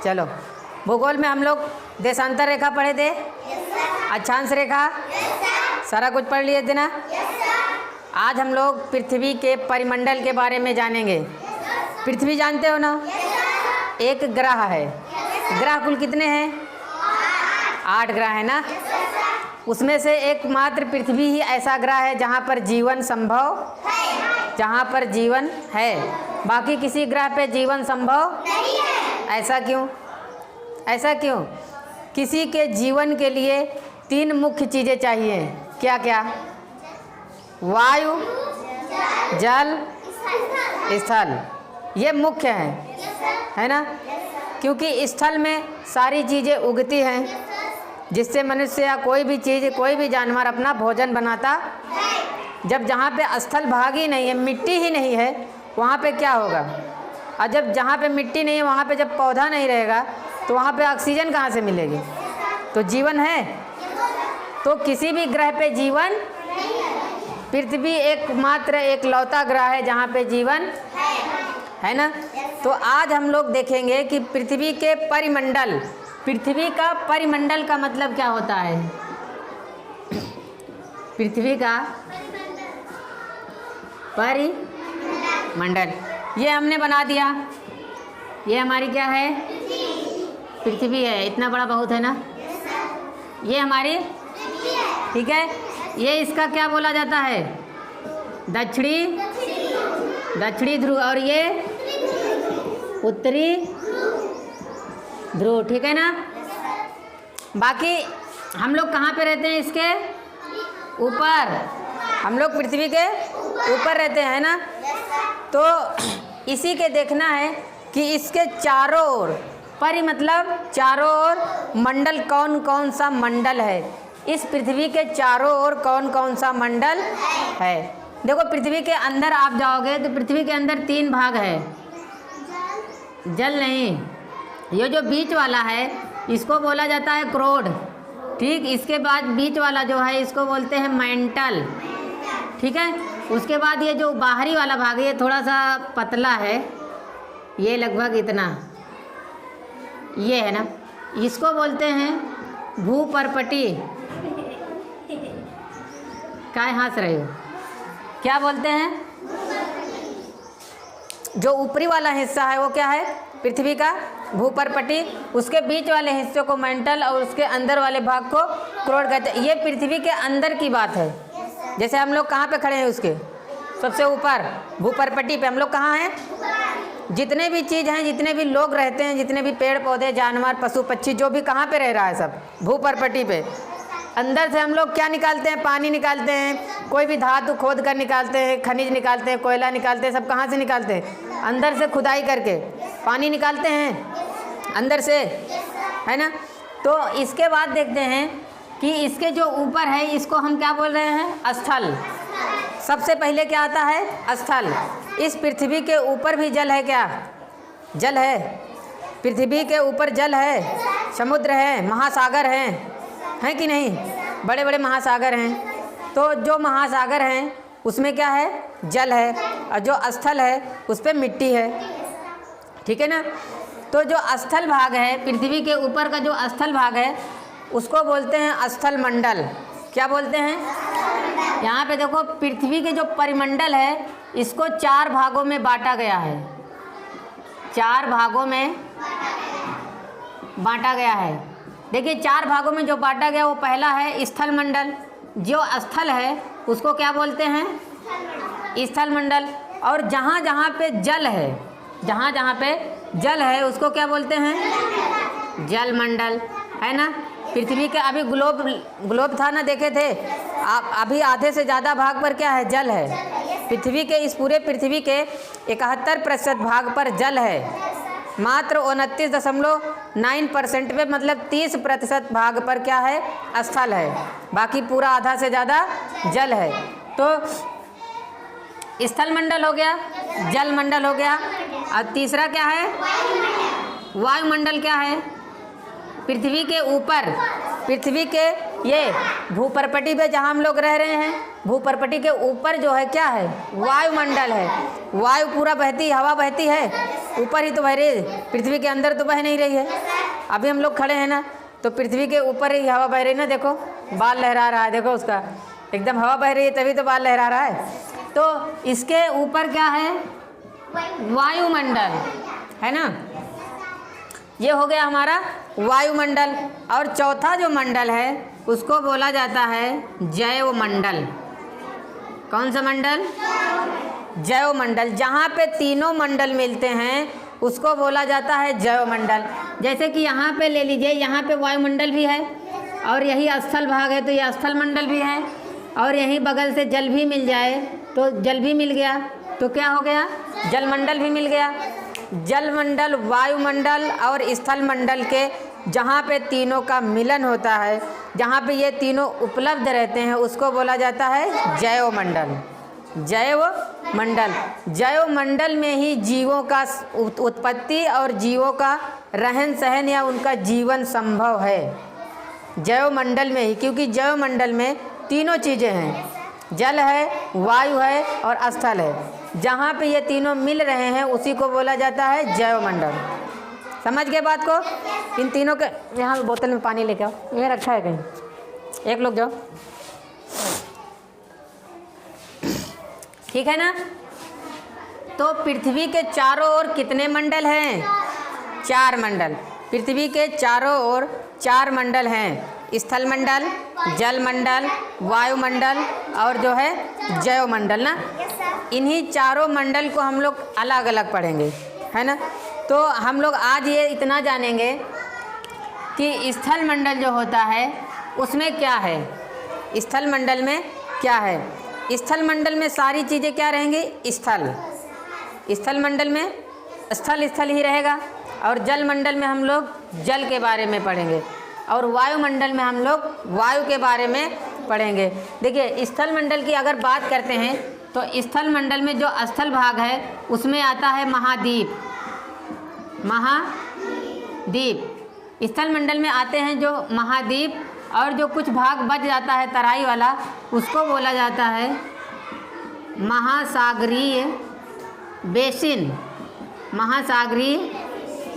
चलो, भूगोल में हम लोग देशांतर रेखा पढ़े थे, अक्षांश रेखा, सारा कुछ पढ़ लिए थे ना। आज हम लोग पृथ्वी के परिमंडल के बारे में जानेंगे। पृथ्वी जानते हो ना, एक ग्रह है। ग्रह कुल कितने हैं? 8 ग्रह है ना। उसमें से एकमात्र पृथ्वी ही ऐसा ग्रह है जहाँ पर जीवन संभव, जहाँ पर जीवन है। बाकी किसी ग्रह पे जीवन संभव नहीं है। ऐसा क्यों? ऐसा क्यों? किसी के जीवन के लिए 3 मुख्य चीज़ें चाहिए। क्या क्या? वायु, जल, स्थल। ये मुख्य है ना। क्योंकि स्थल में सारी चीज़ें उगती हैं, जिससे मनुष्य या कोई भी चीज़, कोई भी जानवर अपना भोजन बनाता है। जब जहाँ पे स्थल भाग ही नहीं है, मिट्टी ही नहीं है, वहाँ पे क्या होगा? और जब जहाँ पे मिट्टी नहीं है, वहाँ पे जब पौधा नहीं रहेगा तो वहाँ पे ऑक्सीजन कहाँ से मिलेगी? तो जीवन है। तो किसी भी ग्रह पे जीवन, पृथ्वी एकमात्र एकलौता ग्रह है जहाँ पे जीवन है ना। तो आज हम लोग देखेंगे कि पृथ्वी के परिमंडल, पृथ्वी का परिमंडल का मतलब क्या होता है? पृथ्वी का परिमंडल ये हमने बना दिया। ये हमारी क्या है? पृथ्वी है। इतना बड़ा बहुत है ना। ये हमारी, ठीक है। ये इसका क्या बोला जाता है? दक्षिणी ध्रुव, और ये उत्तरी ध्रुव, ठीक है ना। बाकी हम लोग कहाँ पे रहते हैं? इसके ऊपर। हम लोग पृथ्वी के ऊपर रहते हैं ना। तो इसी के देखना है कि इसके चारों ओर, परि मतलब चारों ओर, मंडल कौन कौन सा मंडल है। इस पृथ्वी के चारों ओर कौन कौन सा मंडल है। देखो, पृथ्वी के अंदर आप जाओगे तो पृथ्वी के अंदर 3 भाग है। जल नहीं, ये जो बीच वाला है इसको बोला जाता है क्रोड, ठीक। इसके बाद बीच वाला जो है इसको बोलते हैं मेंटल, ठीक है। उसके बाद ये जो बाहरी वाला भाग है ये थोड़ा सा पतला है, ये लगभग इतना, ये है ना, इसको बोलते हैं भूपर्पटी। काय हंस रहे हो? क्या बोलते हैं? जो ऊपरी वाला हिस्सा है वो क्या है? पृथ्वी का भूपर्पटी। उसके बीच वाले हिस्से को मेंटल और उसके अंदर वाले भाग को क्रोड कहते हैं। ये पृथ्वी के अंदर की बात है। जैसे हम लोग कहाँ पे खड़े हैं? उसके सबसे ऊपर भूपर्पटी पे हम लोग कहाँ हैं? जितने भी चीज़ हैं, जितने भी लोग रहते हैं, जितने भी पेड़ पौधे, जानवर, पशु पक्षी, जो भी कहाँ पे रह रहा है, सब भूपर्पटी पे। अंदर से हम लोग क्या निकालते हैं? पानी निकालते हैं, कोई भी धातु खोद कर निकालते हैं, खनिज निकालते हैं, कोयला निकालते हैं। सब कहाँ से निकालते हैं? अंदर से खुदाई करके पानी निकालते हैं अंदर से, है ना। तो इसके बाद देखते हैं कि इसके जो ऊपर है इसको हम क्या बोल रहे हैं? स्थल। सबसे पहले क्या आता है? स्थल। इस पृथ्वी के ऊपर भी जल है क्या? जल है। पृथ्वी के ऊपर जल है, समुद्र है, महासागर हैं कि नहीं? बड़े बड़े महासागर हैं। तो जो महासागर हैं उसमें क्या है? जल है। और जो स्थल है उस पर मिट्टी है, ठीक है ना। तो जो स्थल भाग है, पृथ्वी के ऊपर का जो स्थल भाग है उसको बोलते हैं स्थल मंडल। क्या बोलते हैं? यहाँ पे देखो, पृथ्वी के जो परिमंडल है इसको 4 भागों में बांटा गया है। 4 भागों में बांटा गया है। देखिए, 4 भागों में जो बांटा गया वो पहला है स्थल मंडल। जो स्थल है उसको क्या बोलते हैं? स्थल मंडल। और जहाँ जहाँ पे जल है, जहाँ जहाँ पे जल है उसको क्या बोलते हैं? जल मंडल, है ना। पृथ्वी के अभी ग्लोब था ना, देखे थे आप, अभी आधे से ज़्यादा भाग पर क्या है? जल है। पृथ्वी के, इस पूरे पृथ्वी के 71% भाग पर जल है। मात्र 29.9% पे, मतलब 30% भाग पर क्या है? स्थल है। बाकी पूरा आधा से ज़्यादा जल है। तो स्थल मंडल हो गया, जल मंडल हो गया। और तीसरा क्या है? वायुमंडल। क्या है? पृथ्वी के ऊपर, पृथ्वी के ये भूपर्पटी पे जहाँ हम लोग रह रहे हैं, भूपर्पटी के ऊपर जो है क्या है, वायुमंडल है। वायु पूरा बहती, हवा बहती है ऊपर ही तो बह रही है, पृथ्वी के अंदर तो बह नहीं रही है। अभी हम लोग खड़े हैं ना, तो पृथ्वी के ऊपर ही हवा बह रही है ना, देखो बाल लहरा रहा है, देखो उसका एकदम हवा बह रही है तभी तो बाल लहरा रहा है। तो इसके ऊपर क्या है, वायुमंडल है ना, ये हो गया हमारा वायुमंडल। और चौथा जो मंडल है उसको बोला जाता है जैव मंडल। कौन सा मंडल, जैव मंडल। जहाँ पे तीनों मंडल मिलते हैं उसको बोला जाता है जैव मंडल। जैसे कि यहाँ पे ले लीजिए, यहाँ पे वायुमंडल भी है और यही स्थल भाग है तो ये स्थल मंडल भी है, और यहीं बगल से जल भी मिल जाए तो जल भी मिल गया, तो क्या हो गया, जल मंडल भी मिल गया। जल मंडल, वायुमंडल और स्थल मंडल के जहाँ पे तीनों का मिलन होता है, जहाँ पे ये तीनों उपलब्ध रहते हैं उसको बोला जाता है जैव मंडल। जैव मंडल, जैव मंडल में ही जीवों का उत्पत्ति और जीवों का रहन सहन या उनका जीवन संभव है, जैव मंडल में ही। क्योंकि जैव मंडल में तीनों चीज़ें हैं, जल है, वायु है और स्थल है। जहाँ पे ये तीनों मिल रहे हैं उसी को बोला जाता है जैव मंडल। समझ गए बात को। इन तीनों के, यहाँ बोतल में पानी लेके आओ, ये रखा है कहीं, एक लोग जाओ, ठीक है ना। तो पृथ्वी के चारों ओर कितने मंडल हैं, 4 मंडल। पृथ्वी के चारों ओर 4 मंडल हैं, स्थल मंडल, जल मंडल, वायुमंडल और जो है जैव मंडल ना। इन्हीं चारों मंडल को हम लोग अलग अलग पढ़ेंगे, है ना। तो हम लोग आज ये इतना जानेंगे कि स्थल मंडल जो होता है उसमें क्या है, स्थल मंडल में क्या है। स्थल मंडल में सारी चीज़ें क्या रहेंगी, स्थल, स्थल मंडल में स्थल स्थल ही रहेगा। और जल मंडल में हम लोग जल के बारे में पढ़ेंगे, और वायुमंडल में हम लोग वायु के बारे में पढ़ेंगे। देखिए स्थल मंडल की अगर बात करते हैं तो स्थल मंडल में जो स्थल भाग है उसमें आता है महाद्वीप, महाद्वीप। स्थल मंडल में आते हैं जो महाद्वीप, और जो कुछ भाग बच जाता है तराई वाला उसको बोला जाता है महासागरीय बेसिन, महासागरीय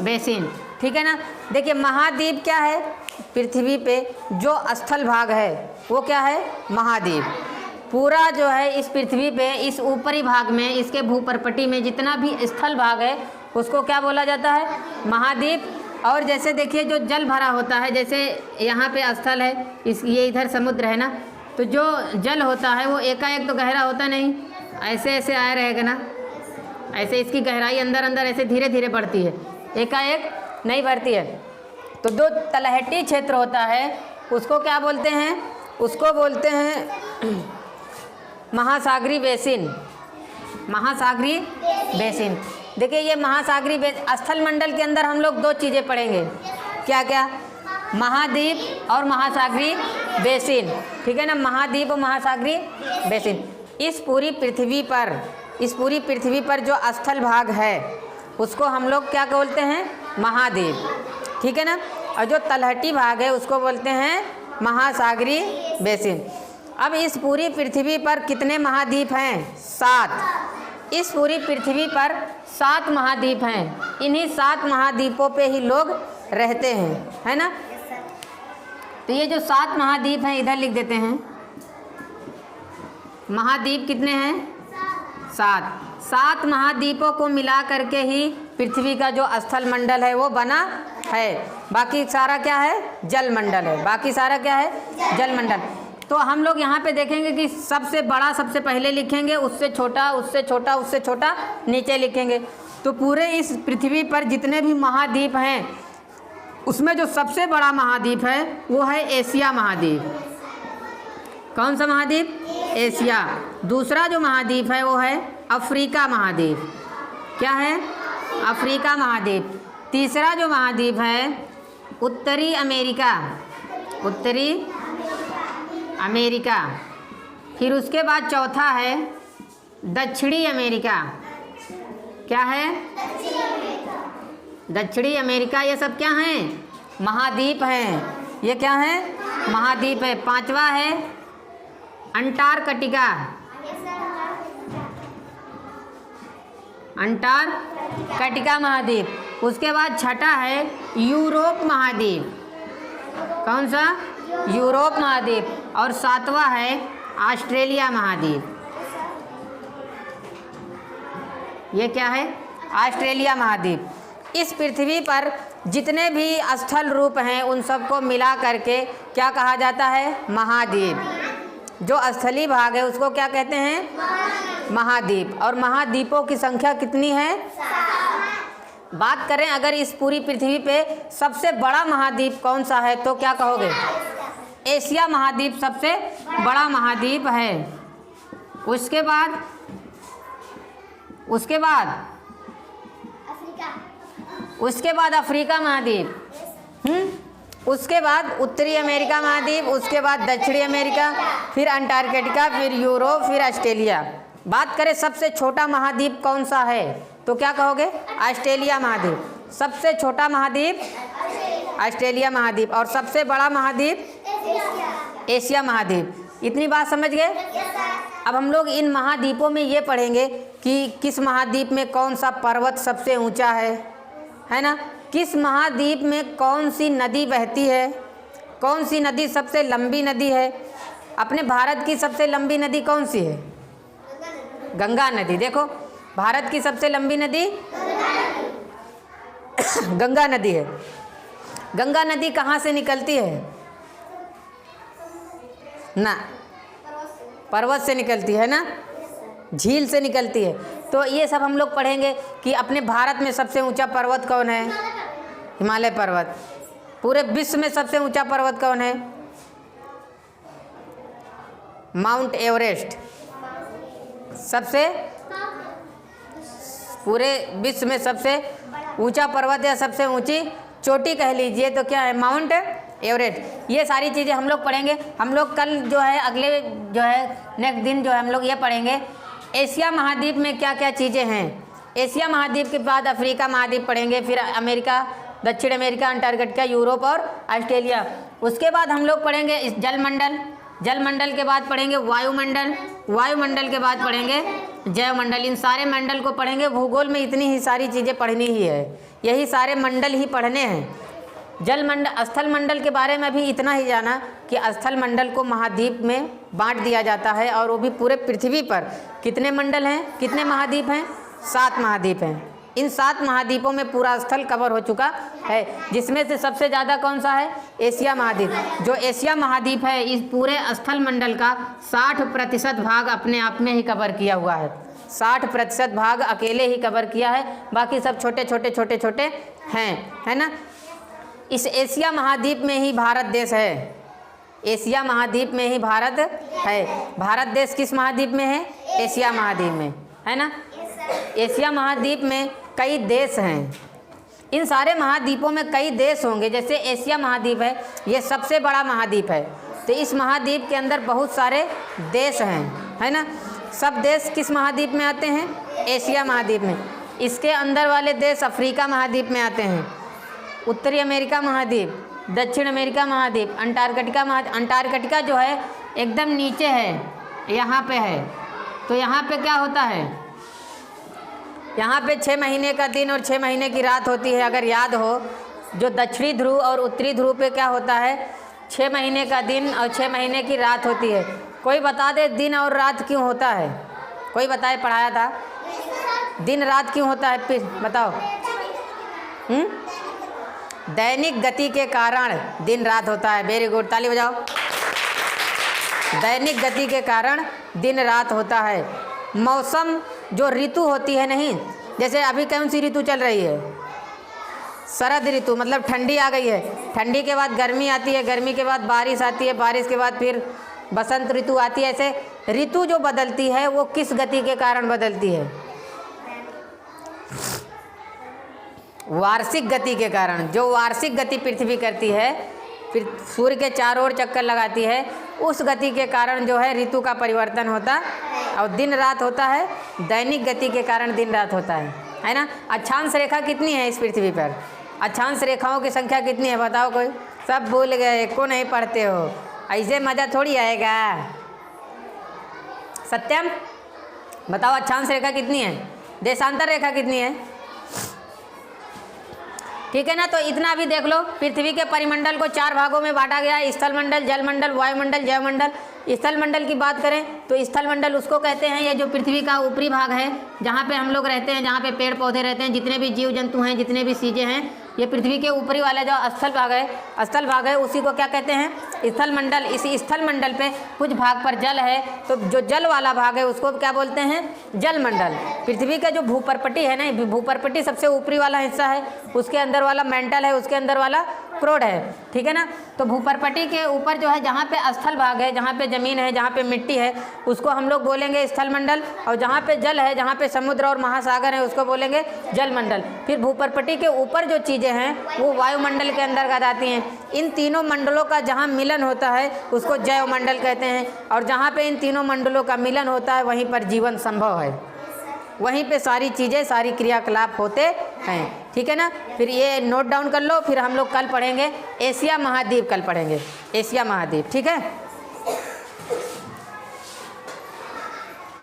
बेसिन, ठीक है ना। देखिए महाद्वीप क्या है, पृथ्वी पे जो स्थल भाग है वो क्या है, महाद्वीप। पूरा जो है इस पृथ्वी पे, इस ऊपरी भाग में, इसके भूपर्पटी में जितना भी स्थल भाग है उसको क्या बोला जाता है, महाद्वीप। और जैसे देखिए जो जल भरा होता है, जैसे यहाँ पे स्थल है, इस ये इधर समुद्र है ना, तो जो जल होता है वो एकाएक तो गहरा होता नहीं, ऐसे ऐसे आया रहेगा ना, ऐसे इसकी गहराई अंदर अंदर ऐसे धीरे धीरे बढ़ती है, एकाएक नहीं बढ़ती है। तो जो तलहटी क्षेत्र होता है उसको क्या बोलते हैं, उसको बोलते हैं महासागरीय बेसिन, महासागरीय बेसिन। देखिए ये महासागरीय स्थल मंडल के अंदर हम लोग 2 चीज़ें पढ़ेंगे, क्या क्या, महाद्वीप और महासागरीय बेसिन, ठीक है ना। महाद्वीप और महासागरीय बेसिन। इस पूरी पृथ्वी पर जो स्थल भाग है उसको हम लोग क्या बोलते हैं, महाद्वीप, ठीक है ना। और जो तलहटी भाग है उसको बोलते हैं महासागरीय बेसिन। अब इस पूरी पृथ्वी पर कितने महाद्वीप हैं, 7। इस पूरी पृथ्वी पर 7 महाद्वीप हैं। इन्हीं 7 महाद्वीपों पे ही लोग रहते हैं, है ना। तो ये जो 7 महाद्वीप हैं इधर लिख देते हैं, महाद्वीप कितने हैं, 7 महाद्वीपों को मिला करके ही पृथ्वी का जो स्थल मंडल है वो बना है। बाकी सारा क्या है, जल मंडल है, बाकी सारा क्या है, जल मंडल। तो हम लोग यहाँ पे देखेंगे कि सबसे बड़ा सबसे पहले लिखेंगे, उससे छोटा, उससे छोटा, उससे छोटा नीचे लिखेंगे। तो पूरे इस पृथ्वी पर जितने भी महाद्वीप हैं उसमें जो सबसे बड़ा महाद्वीप है वो है एशिया महाद्वीप। कौन सा महाद्वीप, एशिया। दूसरा जो महाद्वीप है वो है अफ्रीका महाद्वीप, क्या है, अफ्रीका महाद्वीप। तीसरा जो महाद्वीप है उत्तरी अमेरिका, उत्तरी अमेरिका। फिर उसके बाद चौथा है दक्षिणी अमेरिका, क्या है, दक्षिणी अमेरिका। ये सब क्या हैं, महाद्वीप हैं, ये क्या हैं, महाद्वीप है। पांचवा है अंटार्कटिका, अंटार्कटिका महाद्वीप। उसके बाद छठा है यूरोप महाद्वीप। कौन सा? यूरोप महाद्वीप। और सातवां है ऑस्ट्रेलिया महाद्वीप। ये क्या है? ऑस्ट्रेलिया महाद्वीप। इस पृथ्वी पर जितने भी स्थल रूप हैं उन सबको मिला करके क्या कहा जाता है? महाद्वीप। जो स्थलीय भाग है उसको क्या कहते हैं? महाद्वीप। और महाद्वीपों की संख्या कितनी है? बात करें अगर इस पूरी पृथ्वी पे सबसे बड़ा महाद्वीप कौन सा है तो क्या कहोगे? एशिया महाद्वीप सबसे बड़ा महाद्वीप है। उसके बाद अफ्रीका महाद्वीप। उसके बाद उत्तरी अमेरिका महाद्वीप, उसके बाद दक्षिणी अमेरिका, फिर अंटार्कटिका, फिर यूरोप, फिर ऑस्ट्रेलिया। बात करें सबसे छोटा महाद्वीप कौन सा है तो क्या कहोगे? ऑस्ट्रेलिया महाद्वीप। सबसे छोटा महाद्वीप ऑस्ट्रेलिया महाद्वीप और सबसे बड़ा महाद्वीप एशिया महाद्वीप। इतनी बात समझ गए? अब हम लोग इन महाद्वीपों में ये पढ़ेंगे कि किस महाद्वीप में कौन सा पर्वत सबसे ऊंचा है ना? किस महाद्वीप में कौन सी नदी बहती है, कौन सी नदी सबसे लंबी नदी है। अपने भारत की सबसे लंबी नदी कौन सी है? गंगा नदी। देखो भारत की सबसे लंबी नदी गंगा नदी है। गंगा नदी कहाँ से निकलती है? ना, पर्वत से निकलती है ना, झील से निकलती है। तो ये सब हम लोग पढ़ेंगे कि अपने भारत में सबसे ऊंचा पर्वत कौन है? हिमालय पर्वत। पूरे विश्व में सबसे ऊंचा पर्वत कौन है? Mount Everest. सबसे पूरे विश्व में सबसे ऊंचा पर्वत या सबसे ऊंची चोटी कह लीजिए तो क्या है? Mount Everest. ये सारी चीज़ें हम लोग पढ़ेंगे। हम लोग कल जो है अगले जो है नेक्स्ट दिन जो है हम लोग ये पढ़ेंगे एशिया महाद्वीप में क्या क्या चीज़ें हैं। एशिया महाद्वीप के बाद अफ्रीका महाद्वीप पढ़ेंगे, फिर अमेरिका, दक्षिण अमेरिका, अंटार्कटिका, यूरोप और ऑस्ट्रेलिया। उसके बाद हम लोग पढ़ेंगे इस जलमंडल, जलमंडल के बाद पढ़ेंगे वायुमंडल, वायुमंडल के बाद पढ़ेंगे जैवमंडल। इन सारे मंडल को पढ़ेंगे। भूगोल में इतनी ही सारी चीज़ें पढ़नी ही है, यही सारे मंडल ही पढ़ने हैं। जलमंडल, स्थल मंडल के बारे में भी इतना ही जाना कि स्थल मंडल को महाद्वीप में बांट दिया जाता है और वो भी पूरे पृथ्वी पर कितने मंडल हैं, कितने महाद्वीप हैं? 7 महाद्वीप हैं। इन 7 महाद्वीपों में पूरा स्थल कवर हो चुका है, जिसमें से सबसे ज़्यादा कौन सा है? एशिया महाद्वीप। जो एशिया महाद्वीप है इस पूरे स्थल मंडल का 60% भाग अपने आप में ही कवर किया हुआ है। 60% भाग अकेले ही कवर किया है, बाकी सब छोटे छोटे हैं, है ना। इस एशिया महाद्वीप में ही भारत देश है। एशिया महाद्वीप में ही भारत है। भारत देश किस महाद्वीप में है? एशिया महाद्वीप में, है ना। एशिया महाद्वीप में कई देश हैं। इन सारे महाद्वीपों में कई देश होंगे। जैसे एशिया महाद्वीप है, ये सबसे बड़ा महाद्वीप है, तो इस महाद्वीप के अंदर बहुत सारे देश हैं, है ना। सब देश किस महाद्वीप में आते हैं? एशिया महाद्वीप में। इसके अंदर वाले देश अफ्रीका महाद्वीप में आते हैं, उत्तरी अमेरिका महाद्वीप, दक्षिण अमेरिका महाद्वीप, अंटार्कटिका महाद्वीप। अंटार्कटिका जो है एकदम नीचे है, यहाँ पे है। तो यहाँ पे क्या होता है? यहाँ पे 6 महीने का दिन और 6 महीने की रात होती है। अगर याद हो, जो दक्षिणी ध्रुव और उत्तरी ध्रुव पे क्या होता है? 6 महीने का दिन और 6 महीने की रात होती है। कोई बता दे दिन और रात क्यों होता है? कोई बताए, पढ़ाया था। दिन रात क्यों होता है फिर बताओ? दैनिक गति के कारण दिन रात होता है। वेरी गुड, ताली बजाओ। दैनिक गति के कारण दिन रात होता है। मौसम जो ऋतु होती है, नहीं, जैसे अभी कौन सी ऋतु चल रही है? शरद ऋतु, मतलब ठंडी आ गई है। ठंडी के बाद गर्मी आती है, गर्मी के बाद बारिश आती है, बारिश के बाद फिर बसंत ऋतु आती है। ऐसे ऋतु जो बदलती है वो किस गति के कारण बदलती है? वार्षिक गति के कारण। जो वार्षिक गति पृथ्वी करती है, फिर सूर्य के चारों ओर चक्कर लगाती है, उस गति के कारण जो है ऋतु का परिवर्तन होता है और दिन रात होता है। दैनिक गति के कारण दिन रात होता है ना। अक्षांश रेखा कितनी है इस पृथ्वी पर? अक्षांश रेखाओं की संख्या कितनी है बताओ कोई? सब भूल गए, को नहीं पढ़ते हो, ऐसे मज़ा थोड़ी आएगा। सत्यम बताओ, अक्षांश रेखा कितनी है, देशांतर रेखा कितनी है? ठीक है ना। तो इतना भी देख लो, पृथ्वी के परिमंडल को 4 भागों में बांटा गया है, स्थल मंडल, जल मंडल, वायुमंडल, जैवमंडल। स्थल मंडल की बात करें तो स्थल मंडल उसको कहते हैं, ये जो पृथ्वी का ऊपरी भाग है, जहाँ पे हम लोग रहते हैं, जहाँ पे पेड़ पौधे रहते हैं, जितने भी जीव जंतु हैं, जितने भी चीज़ें हैं, ये पृथ्वी के ऊपरी वाला जो स्थल भाग है उसी को क्या कहते हैं, स्थल मंडल। इसी स्थल मंडल पे कुछ भाग पर जल है, तो जो जल वाला भाग है उसको क्या बोलते हैं, जल मंडल। पृथ्वी का जो भूपर्पटी है ना, भूपर्पटी सबसे ऊपरी वाला हिस्सा है, उसके अंदर वाला मेंटल है, उसके अंदर वाला क्रोड है, ठीक है ना। तो भूपर्पटी के ऊपर जो है, जहाँ पे स्थल भाग है, जहाँ पे ज़मीन है, जहाँ पे मिट्टी है, उसको हम लोग बोलेंगे स्थल मंडल। और जहाँ पे जल है, जहाँ पे समुद्र और महासागर है, उसको बोलेंगे जल मंडल। फिर भूपर्पटी के ऊपर जो चीज़ें हैं वो वायुमंडल के अंतर्गत आती हैं। इन तीनों मंडलों का जहाँ मिलन होता है उसको जैवमंडल कहते हैं। और जहाँ पे इन तीनों मंडलों का मिलन होता है वहीं पर जीवन संभव है, वहीं पे सारी चीज़ें, सारी क्रियाकलाप होते हैं, ठीक है ना। फिर ये नोट डाउन कर लो, फिर हम लोग कल पढ़ेंगे एशिया महाद्वीप, कल पढ़ेंगे एशिया महाद्वीप, ठीक है।